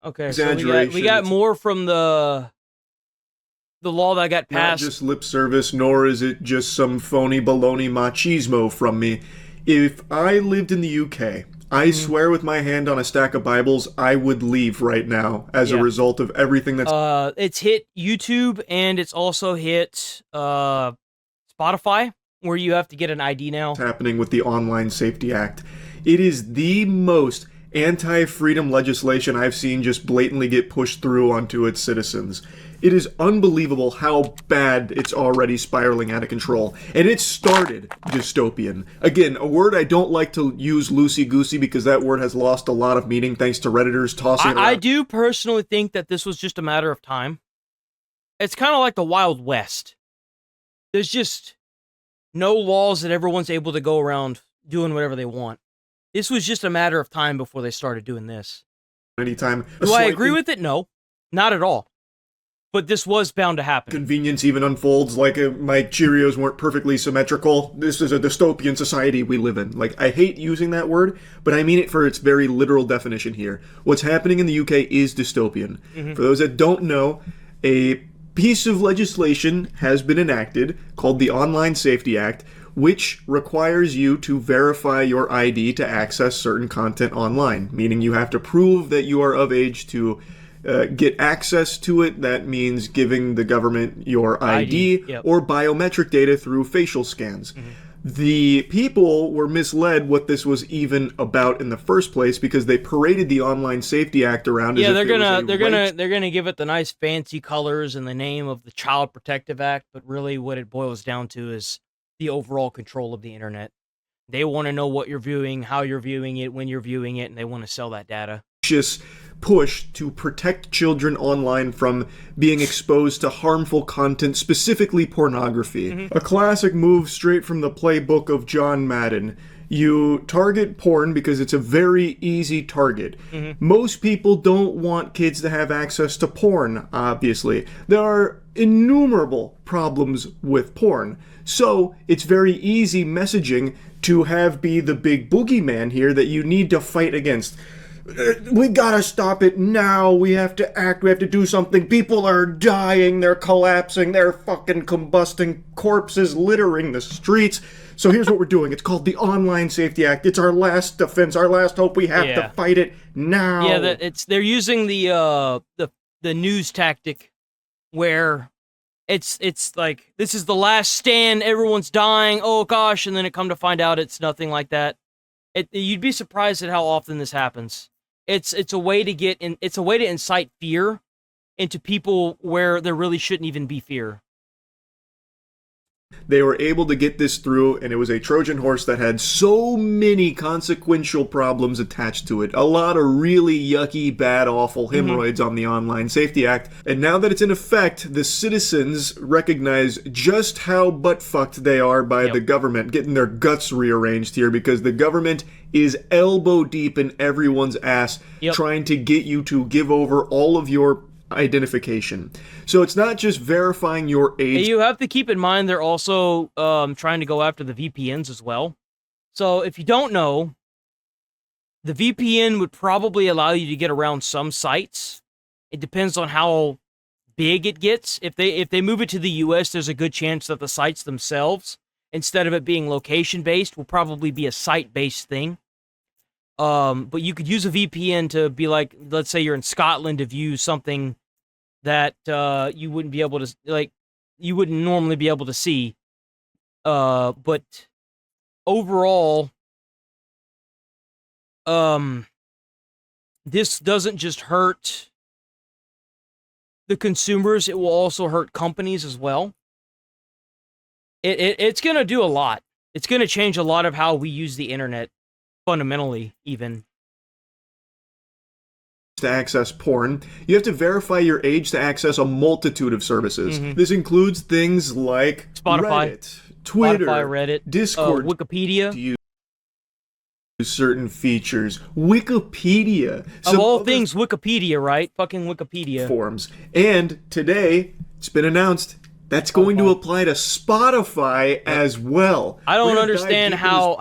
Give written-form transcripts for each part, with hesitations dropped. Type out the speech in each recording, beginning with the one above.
Okay, so we Exaggeration. got It's more from the law that got not passed. just lip service, nor is it just some phony baloney machismo from me. If I lived in the UK, I Hmm. swear with my hand on a stack of Bibles, I would leave right now as a Yeah. result of everything that's It's hit YouTube and it's also hit Spotify, where you have to get an ID now. happening with the Online Safety Act. It is the most anti freedom legislation I've seen just blatantly get pushed through onto its citizens. It is unbelievable how bad it's already spiraling out of control. And it started dystopian. Again, a word I don't like to use loosey goosey because that word has lost a lot of meaning thanks to Redditors tossing it I around. do personally think that this was just a matter of time. It's kind of like the Wild West. There's just no laws that everyone's able to go around doing whatever they want. This was just a matter of time before they started doing this. Anytime a Do I slight agree with it? No, not at all. But this was bound to happen. inconvenience even unfolds, like my Cheerios weren't perfectly symmetrical. This is a dystopian society we live in. Like, I hate using that word, but I mean it for its very literal definition here. What's happening in the UK is dystopian. For those that don't know, a piece of legislation has been enacted called the Online Safety Act, which requires you to verify your ID to access certain content online, meaning you have to prove that you are of age to get access to it. That means giving the government your ID, Yep. or biometric data through facial scans. The people were misled what this was even about in the first place because they paraded the Online Safety Act around. Yeah, As they're if it was gonna a they're right gonna they're gonna give it the nice fancy colors and the name of the Child Protective Act, but really what it boils down to is the overall control of the internet. They want to know what you're viewing, how you're viewing it, when you're viewing it, and they want to sell that data. conscious push to protect children online from being exposed to harmful content, specifically pornography. A classic move straight from the playbook of John Madden. You target porn because it's a very easy target. Most people don't want kids to have access to porn, obviously. There are innumerable problems with porn. So it's very easy messaging to have be the big boogeyman here that you need to fight against. We gotta stop it now. We have to act. We have to do something. People are dying. They're collapsing. They're fucking combusting. Corpses littering the streets. So here's what we're doing. It's called the Online Safety Act. It's our last defense, our last hope. We have Yeah. to fight it now. Yeah, they're using the news tactic where it's like this is the last stand, everyone's dying, oh gosh, and then it come to find out it's nothing like that. You'd be surprised at how often this happens. It's a way to it's a way to incite fear into people where there really shouldn't even be fear. They were able to get this through, and it was a Trojan horse that had so many consequential problems attached to it. A lot of really yucky, bad, awful hemorrhoids on the Online Safety Act. And now that it's in effect, the citizens recognize just how butt-fucked they are by the government, getting their guts rearranged here, because the government is elbow deep in everyone's ass, trying to get you to give over all of your identification. So it's not just verifying your age. You have to keep in mind they're also trying to go after the VPNs as well. So if you don't know, the VPN would probably allow you to get around some sites. It depends on how big it gets. If they move it to the US, there's a good chance that the sites themselves, instead of it being location based, will probably be a site based thing. But you could use a VPN to be like, let's say you're in Scotland, to view something that you wouldn't be able to, like, you wouldn't normally be able to see. But overall, this doesn't just hurt the consumers, it will also hurt companies as well. It's going to do a lot. It's going to change a lot of how we use the internet, fundamentally, even. To access porn, you have to verify your age to access a multitude of services. This includes things like Spotify, Reddit, Twitter, Reddit, Discord, Wikipedia. to use certain features. Wikipedia. Of all things, Wikipedia, right? Fucking Wikipedia. Forms. And today, it's been announced that's going to apply to Spotify as well. I don't understand how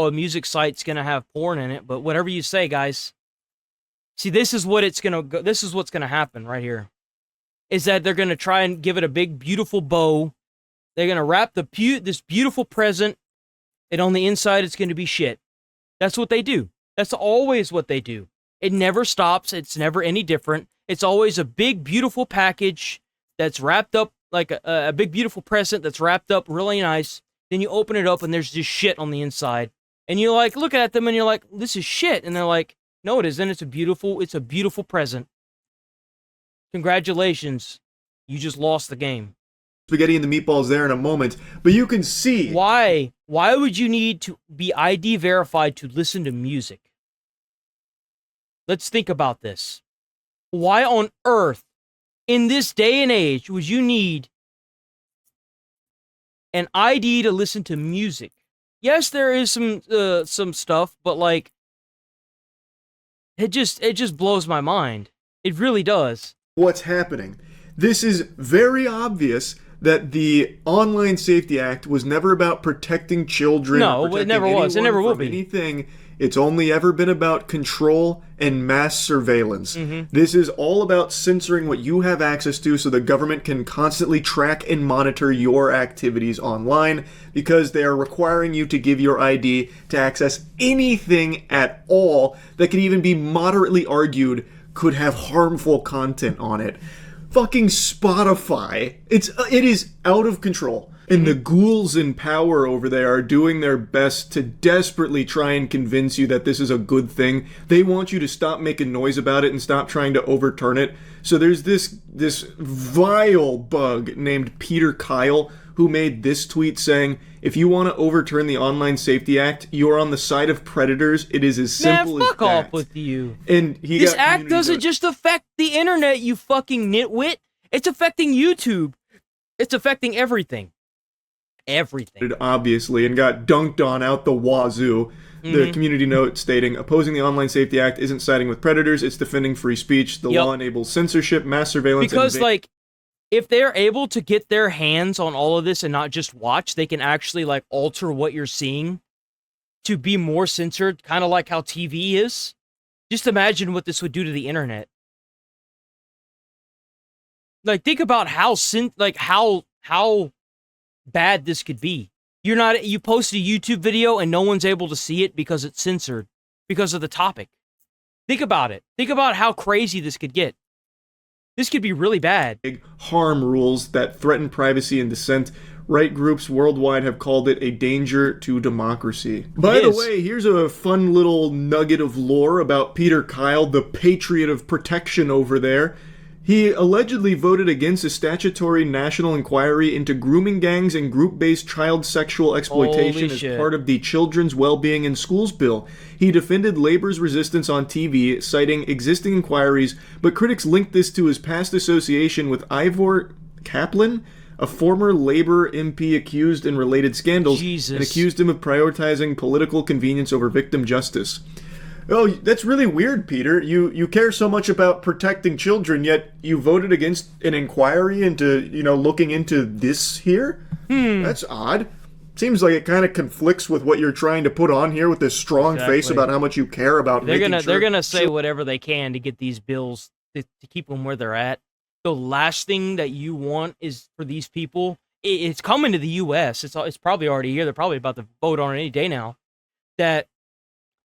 a music site's gonna have porn in it, but whatever you say, guys. See, this is what it's gonna go. This is what's gonna happen right here. Is that they're gonna try and give it a big, beautiful bow. They're gonna wrap this beautiful present, and on the inside, it's gonna be shit. That's what they do. That's always what they do. It never stops. It's never any different. It's always a big, beautiful package that's wrapped up like a big, beautiful present that's wrapped up really nice. Then you open it up and there's just shit on the inside. And you like look at them and you're like, this is shit. And they're like, no, it isn't. It's a beautiful present. Congratulations. You just lost the game. Spaghetti and the meatballs there in a moment, but you can see why would you need to be ID verified to listen to music? Let's think about this. Why on earth, in this day and age, would you need an ID to listen to music? Yes, there is some stuff, but like, it just blows my mind. It really does. What's happening? This is very obvious that the Online Safety Act was never about protecting children. No, or it never was. It never will be. Anything. It's only ever been about control and mass surveillance. This is all about censoring what you have access to so the government can constantly track and monitor your activities online because they are requiring you to give your ID to access anything at all that can even be moderately argued could have harmful content on it. Fucking Spotify. It is out of control. And the ghouls in power over there are doing their best to desperately try and convince you that this is a good thing. They want you to stop making noise about it and stop trying to overturn it. So there's this vile bug named Peter Kyle who made this tweet saying, if you want to overturn the Online Safety Act, you're on the side of predators. It is as simple as that. Fuck off with you. And this act doesn't just affect the internet, you fucking nitwit. It's affecting YouTube. It's affecting everything. Everything. Obviously, and got dunked on out the wazoo. The community note stating, opposing the Online Safety Act isn't siding with predators, it's defending free speech. The law enables censorship, mass surveillance, because, like, if they're able to get their hands on all of this and not just watch, they can actually, like, alter what you're seeing to be more censored, kind of like how TV is. Just imagine what this would do to the internet. Like, think about how bad this could be. You post a YouTube video and no one's able to see it because it's censored because of the topic. Think about it. Think about how crazy this could get. This could be really bad. Big harm rules that threaten privacy and dissent. Right groups worldwide have called it a danger to democracy. By the way, here's a fun little nugget of lore about Peter Kyle, the patriot of protection over there. He allegedly voted against a statutory national inquiry into grooming gangs and group-based child sexual exploitation as part of the Children's Well-Being in Schools bill. He defended labor's resistance on TV, citing existing inquiries, but critics linked this to his past association with Ivor Kaplan, a former Labor MP accused in related scandals, and accused him of prioritizing political convenience over victim justice. Oh, that's really weird, Peter. You care so much about protecting children, yet you voted against an inquiry into, looking into this here? That's odd. Seems like it kind of conflicts with what you're trying to put on here with this strong face about how much you care about they're gonna say whatever they can to get these bills to keep them where they're at. The last thing that you want is for these people. It's coming to the U.S. It's probably already here. They're probably about to vote on it any day now. That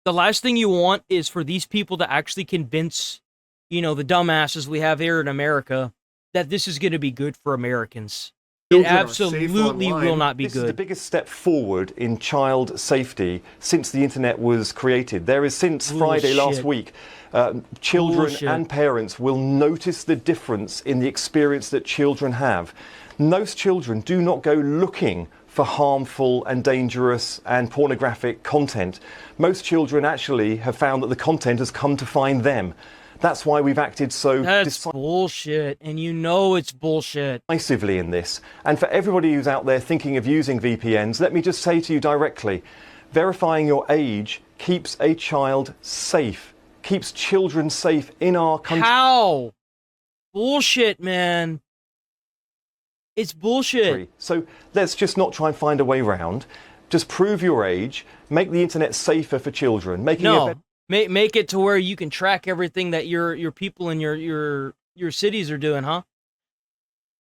the last thing you want is for these people to actually convince, the dumbasses we have here in America that this is going to be good for Americans. It absolutely will not be good. This is the biggest step forward in child safety since the internet was created. There is, since Friday last week, children and parents will notice the difference in the experience that children have. Most children do not go looking for harmful and dangerous and pornographic content. Most children actually have found that the content has come to find them. That's why we've acted so bullshit, and it's bullshit. Decisively in this. And for everybody who's out there thinking of using VPNs, let me just say to you directly, verifying your age keeps a child safe, keeps children safe in our country. How? Bullshit, man. It's bullshit. So let's just not try and find a way around. Just prove your age, make the internet safer for children, making it better. Make it to where you can track everything that your people in your cities are doing, huh?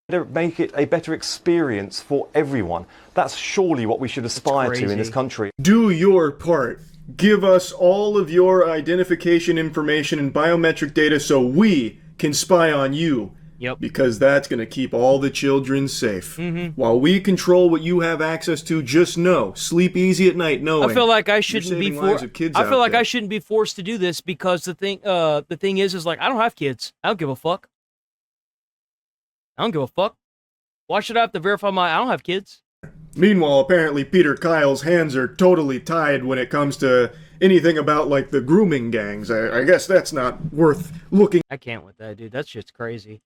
Make it a better experience for everyone. That's surely what we should aspire to in this country. Do your part. Give us all of your identification information and biometric data so we can spy on you. Yep. Because that's going to keep all the children safe. While we control what you have access to, just know, sleep easy at night knowing I feel like I shouldn't be I shouldn't be forced to do this because the thing is like I don't have kids. I don't give a fuck. I don't give a fuck. Why should I have to verify I don't have kids? Meanwhile, apparently Peter Kyle's hands are totally tied when it comes to anything about, like, the grooming gangs. I guess that's not worth looking. I can't with that, dude. That shit's crazy.